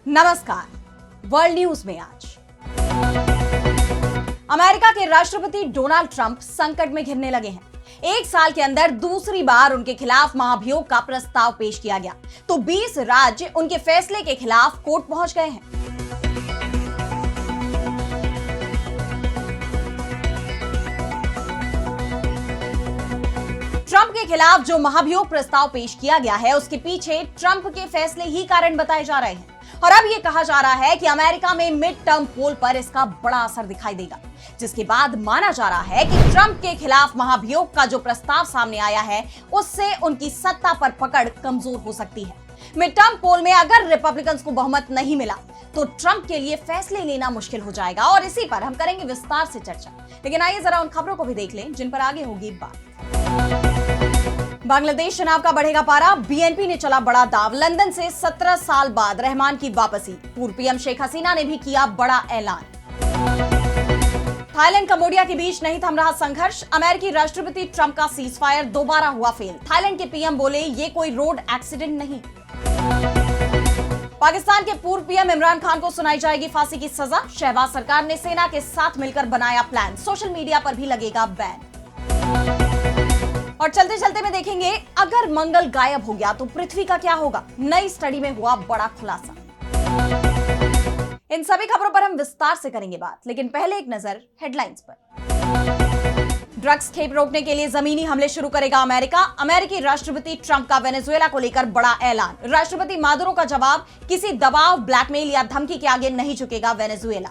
नमस्कार। World news में आज अमेरिका के राष्ट्रपति डोनाल्ड ट्रंप संकट में घिरने लगे हैं। एक साल के अंदर दूसरी बार उनके खिलाफ महाभियोग का प्रस्ताव पेश किया गया तो 20 राज्य उनके फैसले के खिलाफ कोर्ट पहुंच गए हैं। ट्रंप के खिलाफ जो महाभियोग प्रस्ताव पेश किया गया है उसके पीछे ट्रंप के फैसले ही कारण बताए जा रहे हैं और अब यह कहा जा रहा है कि अमेरिका में मिड टर्म पोल पर इसका बड़ा असर दिखाई देगा, जिसके बाद माना जा रहा है कि ट्रंप के खिलाफ महाभियोग का जो प्रस्ताव सामने आया है उससे उनकी सत्ता पर पकड़ कमजोर हो सकती है। मिड टर्म पोल में अगर रिपब्लिकन्स को बहुमत नहीं मिला तो ट्रंप के लिए फैसले लेना मुश्किल हो जाएगा और इसी पर हम करेंगे विस्तार से चर्चा। लेकिन आइए जरा उन खबरों को भी देख लें जिन पर आगे होगी बात। बांग्लादेश चुनाव का बढ़ेगा पारा, बीएनपी ने चला बड़ा दाव। लंदन से 17 साल बाद रहमान की वापसी, पूर्व पीएम शेख हसीना ने भी किया बड़ा ऐलान। थाईलैंड कंबोडिया के बीच नहीं थम रहा संघर्ष, अमेरिकी राष्ट्रपति ट्रंप का सीजफायर दोबारा हुआ फेल। थाईलैंड के पीएम बोले ये कोई रोड एक्सीडेंट नहीं। पाकिस्तान के पूर्व पीएम इमरान खान को सुनाई जाएगी फांसी की सजा, शहबाज सरकार ने सेना के साथ मिलकर बनाया प्लान, सोशल मीडिया पर भी लगेगा बैन। और चलते चलते में देखेंगे अगर मंगल गायब हो गया तो पृथ्वी का क्या होगा, नई स्टडी में हुआ बड़ा खुलासा। इन सभी खबरों पर हम विस्तार से करेंगे बात, लेकिन पहले एक नजर हेडलाइंस पर। ड्रग्स खेप रोकने के लिए जमीनी हमले शुरू करेगा अमेरिका, अमेरिकी राष्ट्रपति ट्रंप का वेनेजुएला को लेकर बड़ा ऐलान। राष्ट्रपति मादुरो का जवाब, किसी दबाव, ब्लैकमेल या धमकी के आगे नहीं झुकेगा वेनेजुएला।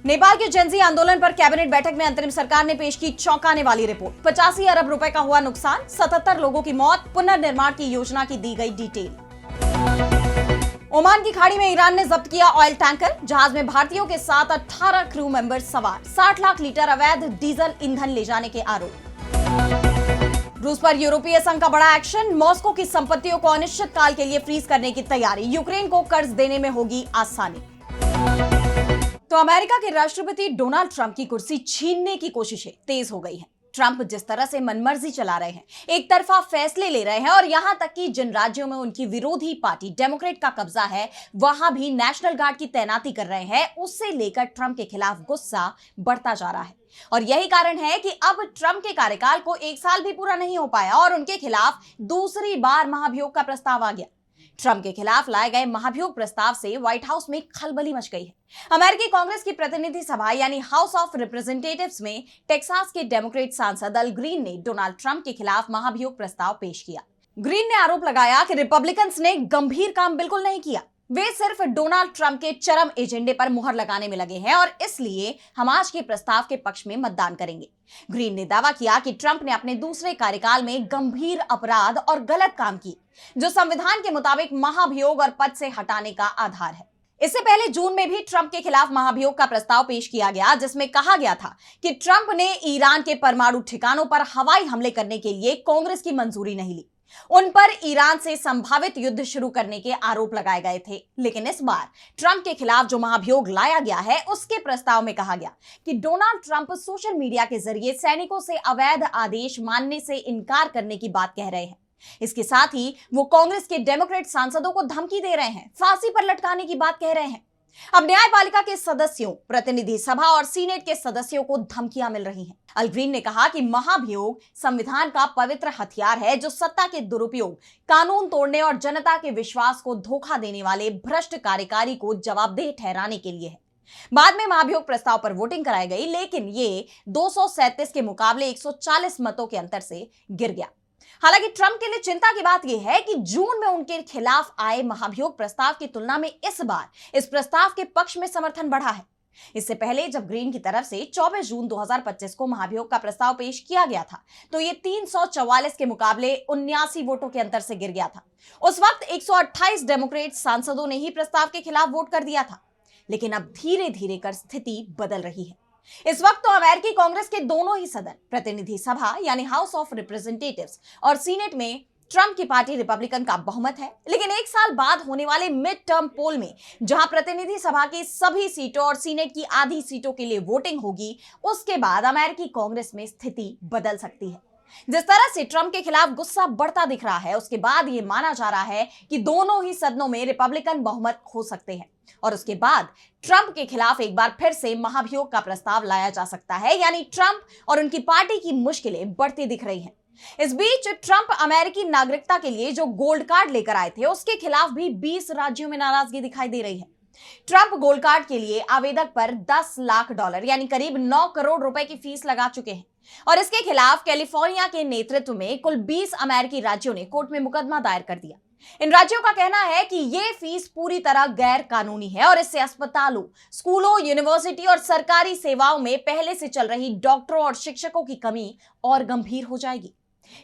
नेपाल के जेनजी आंदोलन पर कैबिनेट बैठक में अंतरिम सरकार ने पेश की चौंकाने वाली रिपोर्ट, 85 अरब रुपए का हुआ नुकसान, 77 लोगों की मौत, पुनर्निर्माण की योजना की दी गई डिटेल। ओमान की खाड़ी में ईरान ने जब्त किया ऑयल टैंकर, जहाज में भारतीयों के साथ 18 क्रू मेंबर्स सवार, 60 लाख लीटर अवैध डीजल ईंधन ले जाने के आरोप। रूस पर यूरोपीय संघ का बड़ा एक्शन, मॉस्को की संपत्तियों को अनिश्चित काल के लिए फ्रीज करने की तैयारी, यूक्रेन को कर्ज देने में होगी आसानी। तो अमेरिका के राष्ट्रपति डोनाल्ड ट्रंप की कुर्सी छीनने की कोशिशें तेज हो गई हैं। ट्रंप जिस तरह से मनमर्जी चला रहे हैं, एक तरफा फैसले ले रहे हैं और यहां तक कि जिन राज्यों में उनकी विरोधी पार्टी डेमोक्रेट का कब्जा है वहां भी नेशनल गार्ड की तैनाती कर रहे हैं, उससे लेकर ट्रंप के खिलाफ गुस्सा बढ़ता जा रहा है। और यही कारण है कि अब ट्रंप के कार्यकाल को एक साल भी पूरा नहीं हो पाया और उनके खिलाफ दूसरी बार महाभियोग का प्रस्ताव आ गया। ट्रंप के खिलाफ लाए गए महाभियोग प्रस्ताव से व्हाइट हाउस में खलबली मच गई है। अमेरिकी कांग्रेस की प्रतिनिधि सभा यानी हाउस ऑफ रिप्रेजेंटेटिव्स में टेक्सास के डेमोक्रेट सांसद अल ग्रीन ने डोनाल्ड ट्रंप के खिलाफ महाभियोग प्रस्ताव पेश किया। ग्रीन ने आरोप लगाया कि रिपब्लिकन्स ने गंभीर काम बिल्कुल नहीं किया, वे सिर्फ डोनाल्ड ट्रंप के चरम एजेंडे पर मुहर लगाने में लगे हैं और इसलिए हम आज के प्रस्ताव के पक्ष में मतदान करेंगे। ग्रीन ने दावा किया कि ट्रंप ने अपने दूसरे कार्यकाल में गंभीर अपराध और गलत काम किए, जो संविधान के मुताबिक महाभियोग और पद से हटाने का आधार है। इससे पहले जून में भी ट्रंप के खिलाफ महाभियोग का प्रस्ताव पेश किया गया, जिसमें कहा गया था कि ट्रंप ने ईरान के परमाणु ठिकानों पर हवाई हमले करने के लिए कांग्रेस की मंजूरी नहीं ली। उन पर ईरान से संभावित युद्ध शुरू करने के आरोप लगाए गए थे। लेकिन इस बार ट्रंप के खिलाफ जो महाभियोग लाया गया है उसके प्रस्ताव में कहा गया कि डोनाल्ड ट्रंप सोशल मीडिया के जरिए सैनिकों से अवैध आदेश मानने से इनकार करने की बात कह रहे हैं। इसके साथ ही वो कांग्रेस के डेमोक्रेट सांसदों को धमकी दे रहे हैं, फांसी पर लटकाने की बात कह रहे हैं। अब न्यायपालिका के सदस्यों, प्रतिनिधि सभा और सीनेट के सदस्यों को धमकियां मिल रही हैं। अल ग्रीन ने कहा कि महाभियोग संविधान का पवित्र हथियार है जो सत्ता के दुरुपयोग, कानून तोड़ने और जनता के विश्वास को धोखा देने वाले भ्रष्ट कार्यकारी को जवाबदेह ठहराने के लिए है। बाद में महाभियोग प्रस्ताव पर वोटिंग कराई गई, लेकिन ये 237 के मुकाबले 140 मतों के अंतर से गिर गया। हालांकि ट्रंप के लिए चिंता की बात यह है कि जून में उनके खिलाफ आए महाभियोग प्रस्ताव की तुलना में इस बार इस प्रस्ताव के पक्ष में समर्थन बढ़ा है। इससे पहले जब ग्रीन की तरफ से 24 जून 2025 को महाभियोग का प्रस्ताव पेश किया गया था तो ये 344 के मुकाबले 79 वोटों के अंतर से गिर गया था। उस वक्त 128 डेमोक्रेट सांसदों ने ही प्रस्ताव के खिलाफ वोट कर दिया था। लेकिन अब धीरे धीरे कर स्थिति बदल रही है। इस वक्त तो अमेरिकी कांग्रेस के दोनों ही सदन, प्रतिनिधि सभा यानी हाउस ऑफ रिप्रेजेंटेटिव्स और सीनेट में ट्रंप की पार्टी रिपब्लिकन का बहुमत है। लेकिन एक साल बाद होने वाले मिड टर्म पोल में जहां प्रतिनिधि सभा की सभी सीटों और सीनेट की आधी सीटों के लिए वोटिंग होगी, उसके बाद अमेरिकी कांग्रेस में स्थिति बदल सकती है। जिस तरह से ट्रंप के खिलाफ गुस्सा बढ़ता दिख रहा है, उसके बाद यह माना जा रहा है कि दोनों ही सदनों में रिपब्लिकन बहुमत हो सकते हैं और उसके बाद ट्रंप के खिलाफ एक बार फिर से महाभियोग का प्रस्ताव लाया जा सकता है। यानी ट्रंप और उनकी पार्टी की मुश्किलें बढ़ती दिख रही हैं। इस बीच ट्रंप अमेरिकी नागरिकता के लिए जो गोल्ड कार्ड लेकर आए थे, उसके खिलाफ भी 20 राज्यों में नाराजगी दिखाई दे रही है। ट्रंप गोल्ड कार्ड के लिए आवेदक पर $10 लाख यानी करीब 9 करोड़ रुपए की फीस लगा चुके हैं और इसके खिलाफ कैलिफोर्निया के नेतृत्व में कुल 20 अमेरिकी राज्यों ने कोर्ट में मुकदमा दायर कर दिया। इन राज्यों का कहना है कि यह फीस पूरी तरह गैर कानूनी है और इससे अस्पतालों, स्कूलों, यूनिवर्सिटी और सरकारी सेवाओं में पहले से चल रही डॉक्टरों और शिक्षकों की कमी और गंभीर हो जाएगी।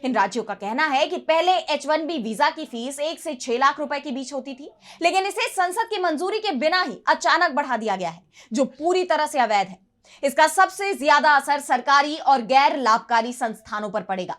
इन राज्यों का कहना है कि पहले H-1B वीजा की फीस 1 से 6 लाख रुपए के बीच होती थी, लेकिन इसे संसद की मंजूरी के बिना ही अचानक बढ़ा दिया गया है, जो पूरी तरह से अवैध है। इसका सबसे ज्यादा असर सरकारी और गैर लाभकारी संस्थानों पर पड़ेगा।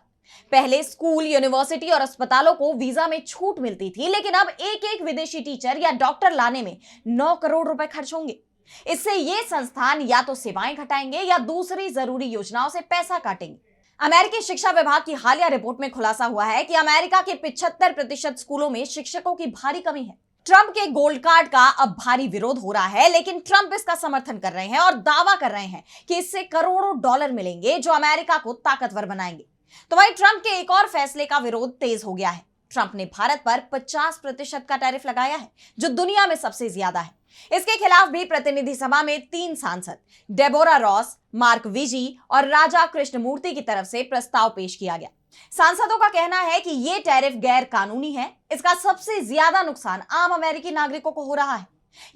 पहले स्कूल, यूनिवर्सिटी और अस्पतालों को वीजा में छूट मिलती थी, लेकिन अब एक एक विदेशी टीचर या डॉक्टर लाने में 9 करोड़ रुपए खर्च होंगे। इससे ये संस्थान या तो सेवाएं घटाएंगे या दूसरी जरूरी योजनाओं से पैसा काटेंगे। अमेरिकी शिक्षा विभाग की हालिया रिपोर्ट में खुलासा हुआ है कि अमेरिका के 75% स्कूलों में शिक्षकों की भारी कमी है। ट्रंप के गोल्ड कार्ड का अब भारी विरोध हो रहा है, लेकिन ट्रंप इसका समर्थन कर रहे हैं और दावा कर रहे हैं कि इससे करोड़ों डॉलर मिलेंगे जो अमेरिका को ताकतवर बनाएंगे। तो वहीं ट्रंप के एक और फैसले का विरोध तेज हो गया है। ट्रंप ने भारत पर 50% का टैरिफ लगाया है, जो दुनिया में सबसे ज्यादा है। इसके खिलाफ भी प्रतिनिधि सभा में 3 सांसद डेबोरा रॉस, मार्क विजी और राजा कृष्णमूर्ति की तरफ से प्रस्ताव पेश किया गया। सांसदों का कहना है कि यह टैरिफ गैर कानूनी है। इसका सबसे ज्यादा नुकसान आम अमेरिकी नागरिकों को हो रहा है।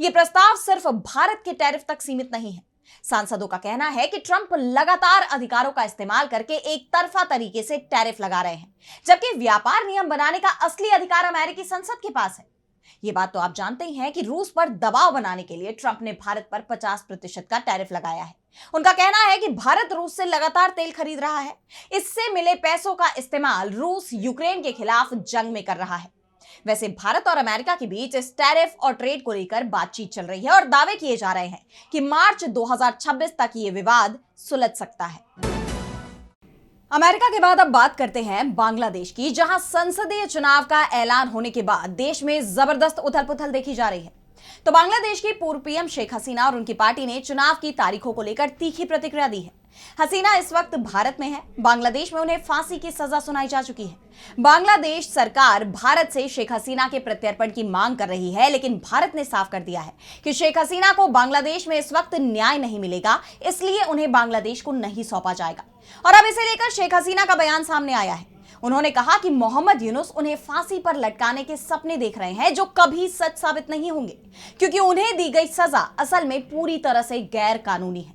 यह प्रस्ताव सिर्फ भारत के टैरिफ तक सीमित नहीं है। सांसदों का कहना है कि ट्रंप लगातार अधिकारों का इस्तेमाल करके एक तरफा तरीके से टैरिफ लगा रहे हैं, जबकि व्यापार नियम बनाने का असली अधिकार अमेरिकी संसद के पास है। ये बात तो आप जानते ही हैं कि रूस पर दबाव बनाने के लिए ट्रंप ने भारत पर 50% का टैरिफ लगाया है। उनका कहना है कि भारत रूस से लगातार तेल खरीद रहा है। इससे मिले पैसों का इस्तेमाल रूस यूक्रेन के खिलाफ जंग में कर रहा है। वैसे भारत और अमेरिका के बीच इस टैरिफ और ट्रेड को लेकर बातचीत चल रही है और दावे किए जा रहे हैं कि मार्च 2026 तक ये विवाद सुलझ सकता है। अमेरिका के बाद अब बात करते हैं बांग्लादेश की, जहां संसदीय चुनाव का ऐलान होने के बाद देश में जबरदस्त उथल-पुथल देखी जा रही है। तो बांग्लादेश की पूर्व पीएम शेख हसीना और उनकी पार्टी ने चुनाव की तारीखों को लेकर तीखी प्रतिक्रिया दी है। हसीना इस वक्त भारत में है। बांग्लादेश में उन्हें फांसी की सजा सुनाई जा चुकी है। बांग्लादेश सरकार भारत से शेख हसीना के प्रत्यर्पण की मांग कर रही है, लेकिन भारत ने साफ कर दिया है कि शेख हसीना को बांग्लादेश में इस वक्त न्याय नहीं मिलेगा, इसलिए उन्हें बांग्लादेश को नहीं सौंपा जाएगा। और अब इसे लेकर शेख हसीना का बयान सामने आया है। उन्होंने कहा कि मोहम्मद यूनुस उन्हें फांसी पर लटकाने के सपने देख रहे हैं, जो कभी सच साबित नहीं होंगे, क्योंकि उन्हें दी गई सजा असल में पूरी तरह से गैर कानूनी है।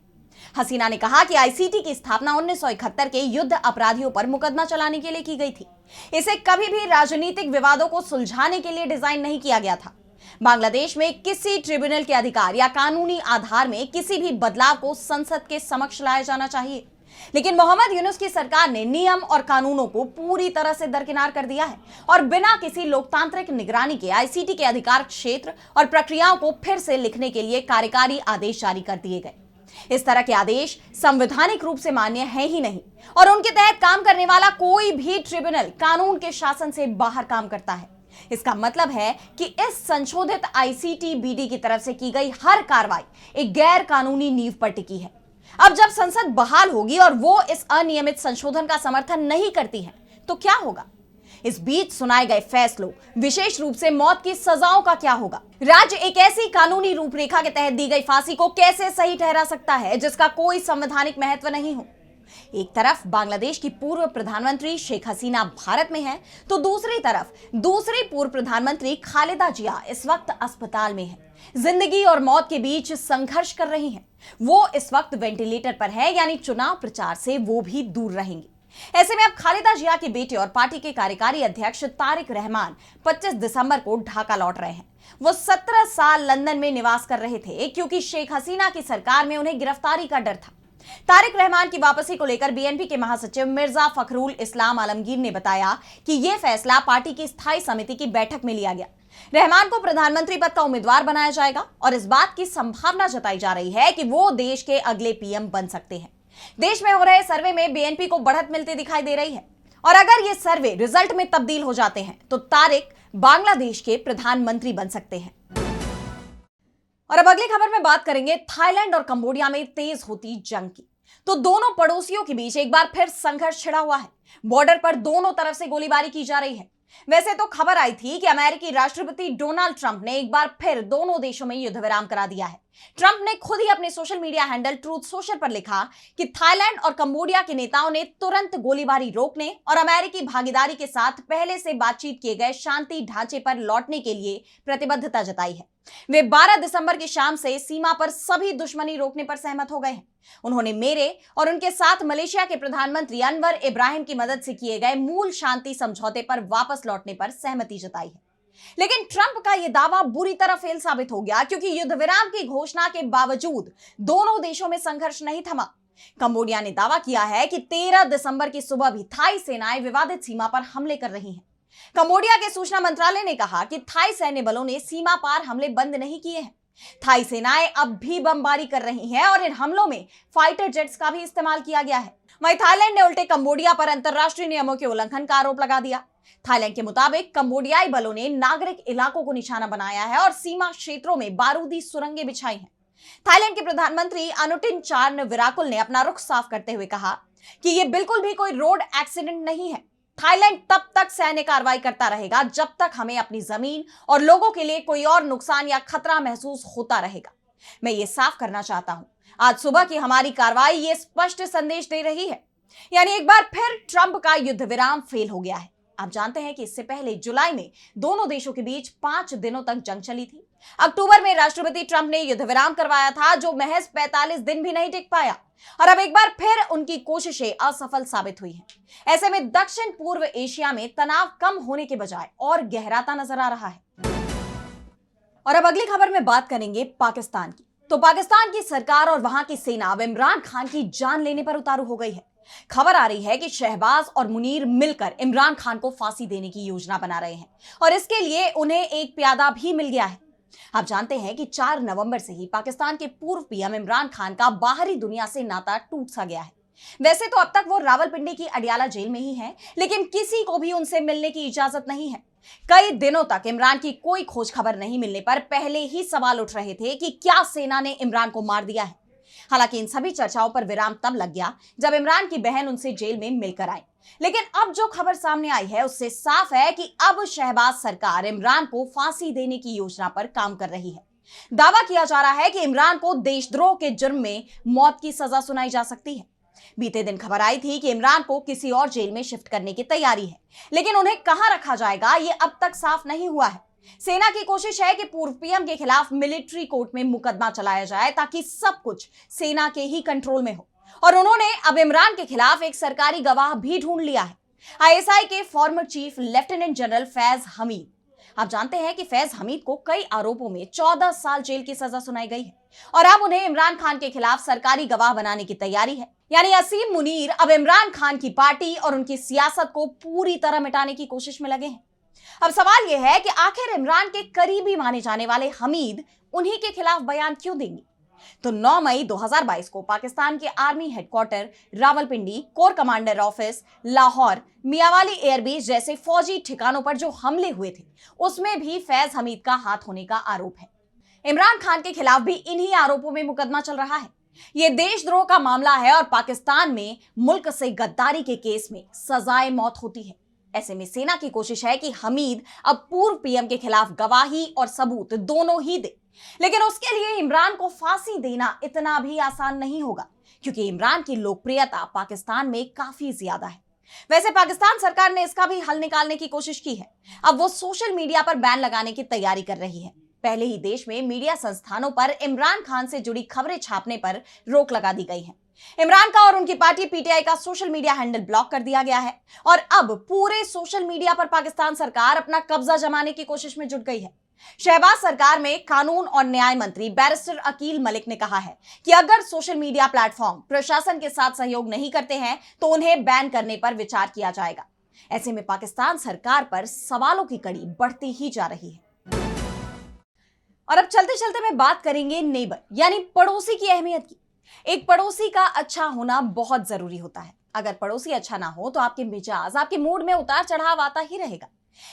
हसीना ने कहा कि आईसीटी की स्थापना 1971 के युद्ध अपराधियों पर मुकदमा चलाने के लिए की गई थी। इसे कभी भी राजनीतिक विवादों को सुलझाने के लिए डिजाइन नहीं किया गया था। बांग्लादेश में किसी ट्रिब्यूनल के अधिकार या कानूनी आधार में किसी भी बदलाव को संसद के समक्ष लाया जाना चाहिए, लेकिन मोहम्मद यूनुस की सरकार ने नियम और कानूनों को पूरी तरह से दरकिनार कर दिया है और बिना किसी लोकतांत्रिक निगरानी के आईसीटी के अधिकार क्षेत्र और प्रक्रियाओं को फिर से लिखने के लिए कार्यकारी आदेश जारी कर दिए गए। इस तरह के आदेश संवैधानिक रूप से मान्य है ही नहीं और उनके तहत काम करने वाला कोई भी ट्रिब्यूनल कानून के शासन से बाहर काम करता है। इसका मतलब है कि इस संशोधित आईसीटी बीडी की तरफ से की गई हर कार्रवाई एक गैर कानूनी नींव पर टिकी है। अब जब संसद बहाल होगी और वो इस अनियमित संशोधन का समर्थन नहीं करती है, तो क्या होगा? इस बीच सुनाए गए फैसलों, विशेष रूप से मौत की सजाओं का क्या होगा? राज्य एक ऐसी कानूनी रूपरेखा के तहत दी गई फांसी को कैसे सही ठहरा सकता है जिसका कोई संवैधानिक महत्व नहीं हो? एक तरफ बांग्लादेश की पूर्व प्रधानमंत्री शेख हसीना भारत में है, तो दूसरी तरफ दूसरी पूर्व प्रधानमंत्री खालिदा जिया इस वक्त अस्पताल में है, जिंदगी और मौत के बीच संघर्ष कर रही हैं। वो इस वक्त वेंटिलेटर पर है, यानी चुनाव प्रचार से वो भी दूर रहेंगी। ऐसे में अब खालिदा जिया के बेटे और पार्टी के कार्यकारी अध्यक्ष तारिक रहमान 25 दिसंबर को ढाका लौट रहे हैं। वो 17 साल लंदन में निवास कर रहे थे, क्योंकि शेख हसीना की सरकार में उन्हें गिरफ्तारी का डर था। तारिक रहमान की वापसी को लेकर बीएनपी के महासचिव मिर्जा फखरुल इस्लाम आलमगीर ने बताया कि यह फैसला पार्टी की स्थायी समिति की बैठक में लिया गया। रहमान को प्रधानमंत्री पद का उम्मीदवार बनाया जाएगा और इस बात की संभावना जताई जा रही है कि वो देश के अगले पीएम बन सकते हैं। देश में हो रहे सर्वे में बीएनपी को बढ़त मिलती दिखाई दे रही है और अगर ये सर्वे रिजल्ट में तब्दील हो जाते हैं तो तारिक बांग्लादेश के प्रधानमंत्री बन सकते हैं। और अब अगली खबर में बात करेंगे थाईलैंड और कंबोडिया में तेज होती जंग की। तो दोनों पड़ोसियों के बीच एक बार फिर संघर्ष छिड़ा हुआ है। बॉर्डर पर दोनों तरफ से गोलीबारी की जा रही है। वैसे तो खबर आई थी कि अमेरिकी राष्ट्रपति डोनाल्ड ट्रंप ने एक बार फिर दोनों देशों में युद्ध विराम करा दिया है। ट्रंप ने खुद ही अपने social media handle truth social पर लिखा कि थाईलैंड और कंबोडिया के नेताओं ने तुरंत गोलीबारी रोकने और अमेरिकी भागीदारी के साथ पहले से बातचीत किए गए शांति ढांचे पर लौटने के लिए प्रतिबद्धता जताई है। वे 12 दिसंबर की शाम से सीमा पर सभी दुश्मनी रोकने पर सहमत हो गए हैं। उन्होंने मेरे और उनके साथ मलेशिया के प्रधानमंत्री अनवर इब्राहिम की मदद से किए गए मूल शांति समझौते पर वापस लौटने पर सहमति जताई है। लेकिन ट्रंप का यह दावा बुरी तरह फेल साबित हो गया क्योंकि युद्ध विराम की घोषणा के बावजूद दोनों देशों में संघर्ष नहीं थमा। कंबोडिया ने दावा किया है कि 13 दिसंबर की सुबह भी थाई सेनाएं विवादित सीमा पर हमले कर रही हैं। कंबोडिया के सूचना मंत्रालय ने कहा कि थाई सैन्य बलों ने सीमा पार हमले बंद नहीं किए हैं। थाई सेनाएं अब भी बमबारी कर रही हैं और इन हमलों में फाइटर जेट्स का भी इस्तेमाल किया गया है। वहीं थाईलैंड ने उल्टे कंबोडिया पर अंतर्राष्ट्रीय नियमों के उल्लंघन का आरोप लगा दिया। थाईलैंड के मुताबिक कंबोडियाई बलों ने नागरिक इलाकों को निशाना बनाया है और सीमा क्षेत्रों में बारूदी सुरंगें बिछाई हैं। थाईलैंड के प्रधानमंत्री अनुटिन चार्न विराकुल ने अपना रुख साफ करते हुए कहा कि यह बिल्कुल भी कोई रोड एक्सीडेंट नहीं है। थाईलैंड तब तक सैन्य कार्रवाई करता रहेगा जब तक हमें अपनी जमीन और लोगों के लिए कोई और नुकसान या खतरा महसूस होता रहेगा। मैं ये साफ करना चाहता हूं, आज सुबह की हमारी कार्रवाई ये स्पष्ट संदेश दे रही है। यानी एक बार फिर ट्रंप का युद्ध विराम फेल हो गया है। आप जानते हैं कि इससे पहले जुलाई में दोनों देशों के बीच 5 दिनों तक जंग चली थी। अक्टूबर में राष्ट्रपति ट्रंप ने युद्ध विराम करवाया था जो महज 45 दिन भी नहीं टिक पाया और अब एक बार फिर उनकी कोशिशें असफल साबित हुई हैं। ऐसे में दक्षिण पूर्व एशिया में तनाव कम होने के बजाय और गहराता नजर आ रहा है। और अब अगली खबर में बात करेंगे पाकिस्तान की। तो पाकिस्तान की सरकार और वहां की सेना अब इमरान खान की जान लेने पर उतारू हो गई है। खबर आ रही है कि शहबाज और मुनीर मिलकर इमरान खान को फांसी देने की योजना बना रहे हैं और इसके लिए उन्हें एक प्यादा भी मिल गया है। आप जानते हैं कि 4 नवंबर से ही पाकिस्तान के पूर्व पीएम इमरान खान का बाहरी दुनिया से नाता टूट सा गया है। वैसे तो अब तक वो रावलपिंडी की अडियाला जेल में ही है, लेकिन किसी को भी उनसे मिलने की इजाजत नहीं है। कई दिनों तक इमरान की कोई खोज खबर नहीं मिलने पर पहले ही सवाल उठ रहे थे कि क्या सेना ने इमरान को मार दिया है। हालांकि इन सभी चर्चाओं पर विराम तब लग गया जब इमरान की बहन उनसे जेल में मिलकर आई। लेकिन अब जो खबर सामने आई है उससे साफ है कि अब शहबाज सरकार इमरान को फांसी देने की योजना पर काम कर रही है। दावा किया जा रहा है कि इमरान को देशद्रोह के जुर्म में मौत की सजा सुनाई जा सकती है। बीते दिन खबर आई थी कि इमरान को किसी और जेल में शिफ्ट करने की तैयारी है, लेकिन उन्हें कहां रखा जाएगा ये अब तक साफ नहीं हुआ है। सेना की कोशिश है कि पूर्व पीएम के खिलाफ मिलिट्री कोर्ट में मुकदमा चलाया जाए ताकि सब कुछ सेना के ही कंट्रोल में हो और उन्होंने अब इमरान के खिलाफ एक सरकारी गवाह भी ढूंढ लिया है, आईएसआई के former chief lieutenant general Faiz Hamid. आप जानते हैं कि फैज हमीद को कई आरोपों में 14 साल जेल की सजा सुनाई गई है और अब उन्हें इमरान खान के खिलाफ सरकारी गवाह बनाने की तैयारी है। यानी असीम मुनीर अब इमरान खान की पार्टी और उनकी सियासत को पूरी तरह मिटाने की कोशिश में लगे हैं। अब सवाल यह है कि आखिर इमरान के करीबी माने जाने वाले हमीद उन्हीं के खिलाफ बयान क्यों देंगे। तो 9 मई 2022 को पाकिस्तान के army headquarter, Rawalpindi, core commander office, Lahore, Mianwali airbase जैसे फौजी ठिकानों पर जो हमले हुए थे उसमें भी फैज हमीद का हाथ होने का आरोप है। इमरान खान के खिलाफ भी इन्हीं आरोपों में मुकदमा चल रहा है। यह देशद्रोह का मामला है और पाकिस्तान में मुल्क से गद्दारी के केस में सजाए मौत होती है। ऐसे में सेना की कोशिश है कि हमीद अब पूर्व पीएम के खिलाफ गवाही और सबूत दोनों ही दे, लेकिन उसके लिए इमरान को फांसी देना इतना भी आसान नहीं होगा क्योंकि इमरान की लोकप्रियता पाकिस्तान में काफी ज्यादा है। वैसे पाकिस्तान सरकार ने इसका भी हल निकालने की कोशिश की है। अब वो सोशल मीडिया पर बैन लगाने की तैयारी कर रही है। पहले ही देश में मीडिया संस्थानों पर इमरान खान से जुड़ी खबरें छापने पर रोक लगा दी गई है। इमरान का और उनकी पार्टी पीटीआई का सोशल मीडिया हैंडल ब्लॉक कर दिया गया है और अब पूरे सोशल मीडिया पर पाकिस्तान सरकार अपना कब्जा जमाने की कोशिश में जुट गई है। शहबाज सरकार में कानून और न्याय मंत्री बैरिस्टर अकील मलिक ने कहा है कि अगर सोशल मीडिया प्लेटफॉर्म प्रशासन के साथ सहयोग नहीं करते हैं तो उन्हें बैन करने पर विचार किया जाएगा। ऐसे में पाकिस्तान सरकार पर सवालों की कड़ी बढ़ती ही जा रही है। और अब चलते चलते मैं बात करेंगे नेबर यानी पड़ोसी की अहमियत की। एक पड़ोसी का अच्छा होना बहुत जरूरी होता है। अगर पड़ोसी अच्छा ना हो तो आपके मिजाज, आपके मूड में उतार चढ़ाव आता ही रहेगा।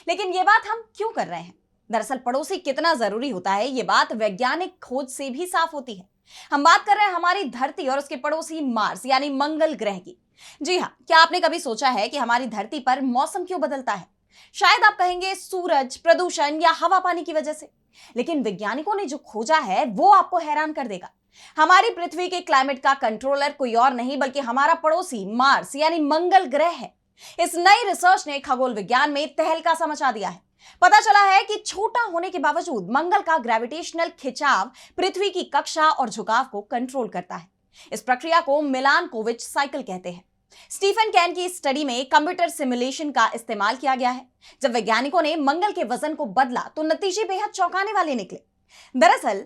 लेकिन ये बात हम क्यों कर रहे हैं? दरअसल पड़ोसी कितना जरूरी होता है, ये बात वैज्ञानिक खोज से भी साफ होती है। हम बात कर रहे हैं हमारी धरती और उसके पड़ोसी मार्स यानी मंगल ग्रह की। जी हाँ, क्या आपने कभी सोचा है कि हमारी धरती पर मौसम क्यों बदलता है? शायद आप कहेंगे सूरज, प्रदूषण या हवा पानी की वजह से। लेकिन वैज्ञानिकों ने जो खोजा है वो आपको हैरान कर देगा। हमारी पृथ्वी के क्लाइमेट का कंट्रोलर कोई और नहीं बल्कि हमारा पड़ोसी मार्स यानी मंगल ग्रह है। इस नई रिसर्च ने खगोल विज्ञान में तहलका सा मचा दिया है। पता चला है कि छोटा होने के बावजूद मंगल का ग्रेविटेशनल खिंचाव पृथ्वी की कक्षा और झुकाव को कंट्रोल करता है। इस प्रक्रिया को मिलानकोविच साइकिल कहते हैं। स्टीफन कैन की स्टडी में कंप्यूटर सिमुलेशन का इस्तेमाल किया गया है। जब वैज्ञानिकों ने मंगल के वजन को बदला तो नतीजे बेहद चौंकाने वाले निकले। दरअसल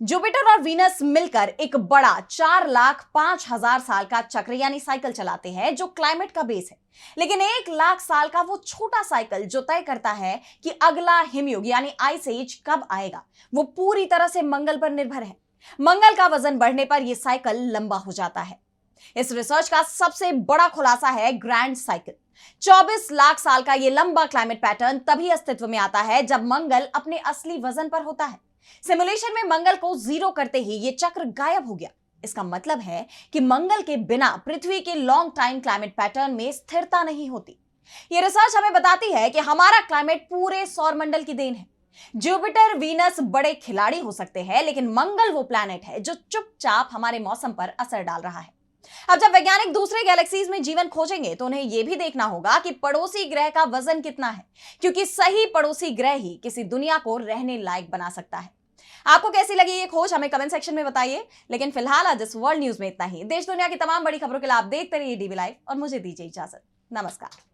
जुपिटर और वीनस मिलकर एक बड़ा 4,05,000 साल का चक्र यानी साइकिल चलाते हैं जो क्लाइमेट का बेस है। लेकिन 1,00,000 साल का वो छोटा साइकिल जो तय करता है कि अगला हिमयुग यानी आइस एज कब आएगा, वो पूरी तरह से मंगल पर निर्भर है। मंगल का वजन बढ़ने पर यह साइकिल लंबा हो जाता है। इस रिसर्च का सबसे बड़ा खुलासा है ग्रैंड साइकिल। 24 लाख साल का यह लंबा क्लाइमेट पैटर्न तभी अस्तित्व में आता है जब मंगल अपने असली वजन पर होता है। सिमुलेशन में मंगल को 0 करते ही यह चक्र गायब हो गया। इसका मतलब है कि मंगल के बिना पृथ्वी के लॉन्ग टाइम क्लाइमेट पैटर्न में स्थिरता नहीं होती। यह रिसर्च हमें बताती है कि हमारा क्लाइमेट पूरे सौरमंडल की देन है। जुपिटर, वीनस बड़े खिलाड़ी हो सकते हैं, लेकिन मंगल वो प्लैनेट है जो चुपचाप हमारे मौसम पर असर डाल रहा है। अब जब वैज्ञानिक दूसरे गैलेक्सीज में जीवन खोजेंगे तो उन्हें यह भी देखना होगा कि पड़ोसी ग्रह का वजन कितना है, क्योंकि सही पड़ोसी ग्रह ही किसी दुनिया को रहने लायक बना सकता है। आपको कैसी लगी ये खोज हमें कमेंट सेक्शन में बताइए। लेकिन फिलहाल आज इस वर्ल्ड न्यूज में इतना ही। देश दुनिया की तमाम बड़ी खबरों के लिए आप देखते रहिए डीवी लाइव और मुझे दीजिए इजाजत। नमस्कार।